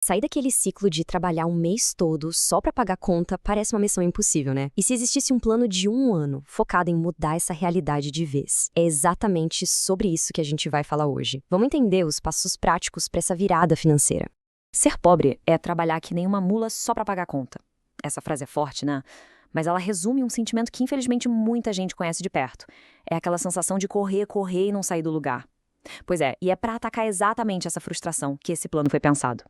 Sair daquele ciclo de trabalhar um mês todo só para pagar conta parece uma missão impossível, né? E se existisse um plano de 1 ano focado em mudar essa realidade de vez? É exatamente sobre isso que a gente vai falar hoje. Vamos entender os passos práticos para essa virada financeira. Ser pobre é trabalhar que nem uma mula só para pagar conta. Essa frase é forte, né? Mas ela resume um sentimento que infelizmente muita gente conhece de perto. É aquela sensação de correr, correr e não sair do lugar. Pois é, e é para atacar exatamente essa frustração que esse plano foi pensado.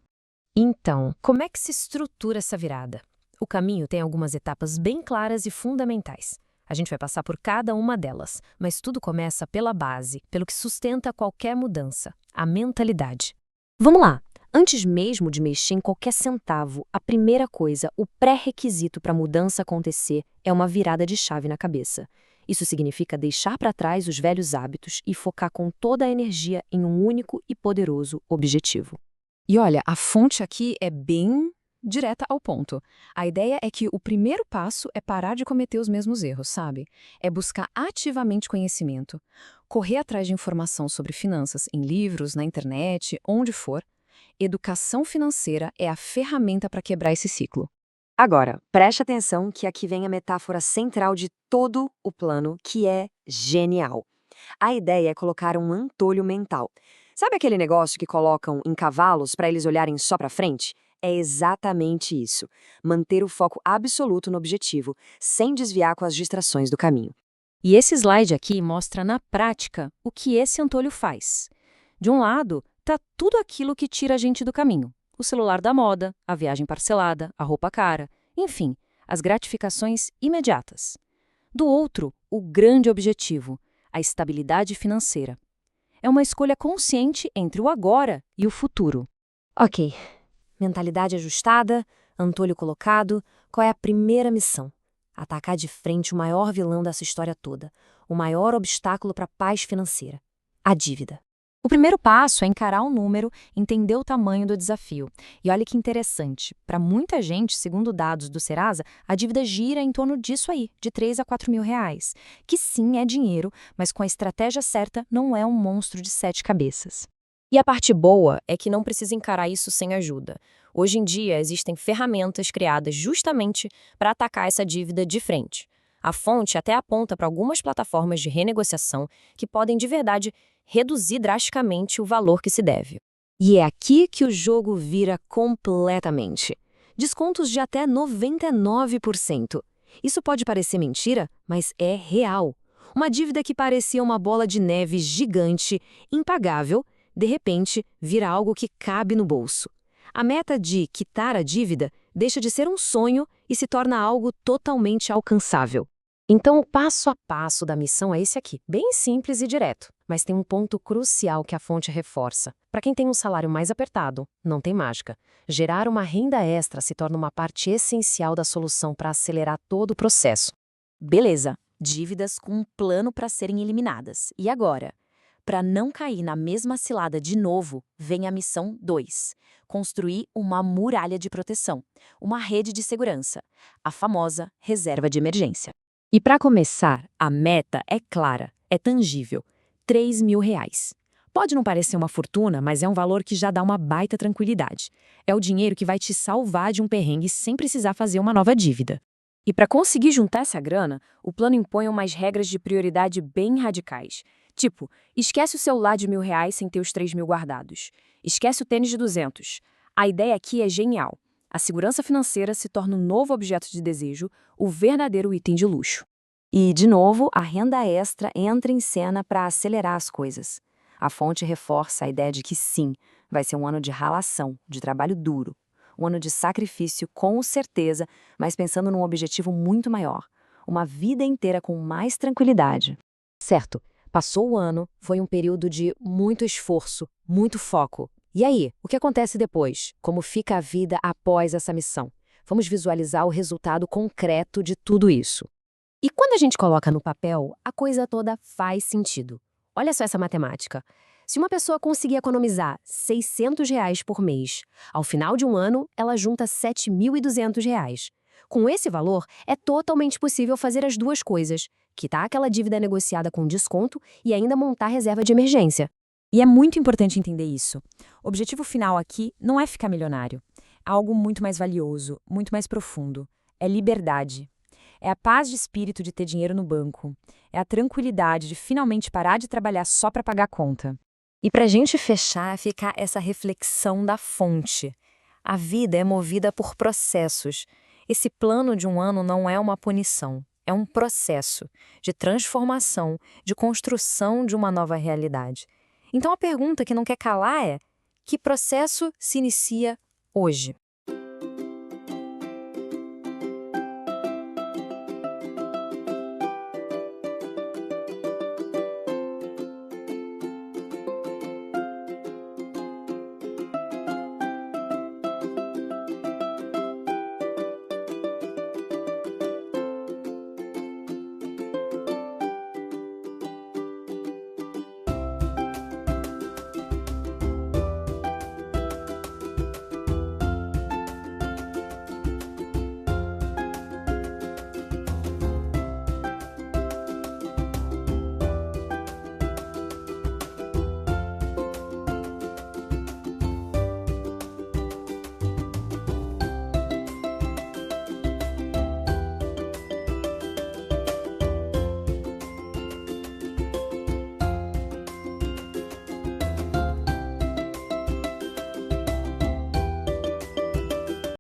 Então, como é que se estrutura essa virada? O caminho tem algumas etapas bem claras e fundamentais. A gente vai passar por cada uma delas, mas tudo começa pela base, pelo que sustenta qualquer mudança, a mentalidade. Vamos lá! Antes mesmo de mexer em qualquer centavo, a primeira coisa, o pré-requisito para a mudança acontecer é uma virada de chave na cabeça. Isso significa deixar para trás os velhos hábitos e focar com toda a energia em um único e poderoso objetivo. E olha, a fonte aqui é bem direta ao ponto. A ideia é que o primeiro passo é parar de cometer os mesmos erros, sabe? É buscar ativamente conhecimento, correr atrás de informação sobre finanças em livros, na internet, onde for. Educação financeira é a ferramenta para quebrar esse ciclo. Agora, preste atenção que aqui vem a metáfora central de todo o plano, que é genial. A ideia é colocar um antolho mental. Sabe aquele negócio que colocam em cavalos para eles olharem só para frente? É exatamente isso. Manter o foco absoluto no objetivo, sem desviar com as distrações do caminho. E esse slide aqui mostra na prática o que esse antolho faz. De um lado, tá tudo aquilo que tira a gente do caminho. O celular da moda, a viagem parcelada, a roupa cara, enfim, as gratificações imediatas. Do outro, o grande objetivo, a estabilidade financeira. É uma escolha consciente entre o agora e o futuro. Ok, mentalidade ajustada, antolho colocado, qual é a primeira missão? Atacar de frente o maior vilão dessa história toda, o maior obstáculo para a paz financeira, a dívida. O primeiro passo é encarar o número, entender o tamanho do desafio. E olha que interessante, para muita gente, segundo dados do Serasa, a dívida gira em torno disso aí, de 3 a 4 mil reais. Que sim, é dinheiro, mas com a estratégia certa não é um monstro de 7 cabeças. E a parte boa é que não precisa encarar isso sem ajuda. Hoje em dia, existem ferramentas criadas justamente para atacar essa dívida de frente. A fonte até aponta para algumas plataformas de renegociação que podem, de verdade, reduzir drasticamente o valor que se deve. E é aqui que o jogo vira completamente. Descontos de até 99%. Isso pode parecer mentira, mas é real. Uma dívida que parecia uma bola de neve gigante, impagável, de repente vira algo que cabe no bolso. A meta de quitar a dívida deixa de ser um sonho e se torna algo totalmente alcançável. Então, o passo a passo da missão é esse aqui, bem simples e direto, mas tem um ponto crucial que a fonte reforça. Para quem tem um salário mais apertado, não tem mágica. Gerar uma renda extra se torna uma parte essencial da solução para acelerar todo o processo. Beleza, dívidas com um plano para serem eliminadas. E agora? Para não cair na mesma cilada de novo, vem a missão 2. Construir uma muralha de proteção, uma rede de segurança, a famosa reserva de emergência. E para começar, a meta é clara, é tangível, R$ 3.000. Pode não parecer uma fortuna, mas é um valor que já dá uma baita tranquilidade. É o dinheiro que vai te salvar de um perrengue sem precisar fazer uma nova dívida. E para conseguir juntar essa grana, o plano impõe umas regras de prioridade bem radicais. Tipo, esquece o celular de R$ 1.000 sem ter os 3.000 guardados. Esquece o tênis de 200. A ideia aqui é genial. A segurança financeira se torna um novo objeto de desejo, o verdadeiro item de luxo. E, de novo, a renda extra entra em cena para acelerar as coisas. A fonte reforça a ideia de que sim, vai ser um ano de ralação, de trabalho duro. Um ano de sacrifício, com certeza, mas pensando num objetivo muito maior. Uma vida inteira com mais tranquilidade. Certo, passou o ano, foi um período de muito esforço, muito foco. E aí, o que acontece depois? Como fica a vida após essa missão? Vamos visualizar o resultado concreto de tudo isso. E quando a gente coloca no papel, a coisa toda faz sentido. Olha só essa matemática. Se uma pessoa conseguir economizar R$ 600 por mês, ao final de um ano, ela junta R$ 7.200. Com esse valor, é totalmente possível fazer as duas coisas: quitar aquela dívida negociada com desconto e ainda montar reserva de emergência. E é muito importante entender isso. O objetivo final aqui não é ficar milionário. É algo muito mais valioso, muito mais profundo. É liberdade. É a paz de espírito de ter dinheiro no banco. É a tranquilidade de finalmente parar de trabalhar só para pagar a conta. E para a gente fechar, ficar essa reflexão da fonte. A vida é movida por processos. Esse plano de um ano não é uma punição. É um processo de transformação, de construção de uma nova realidade. Então a pergunta que não quer calar é: que processo se inicia hoje?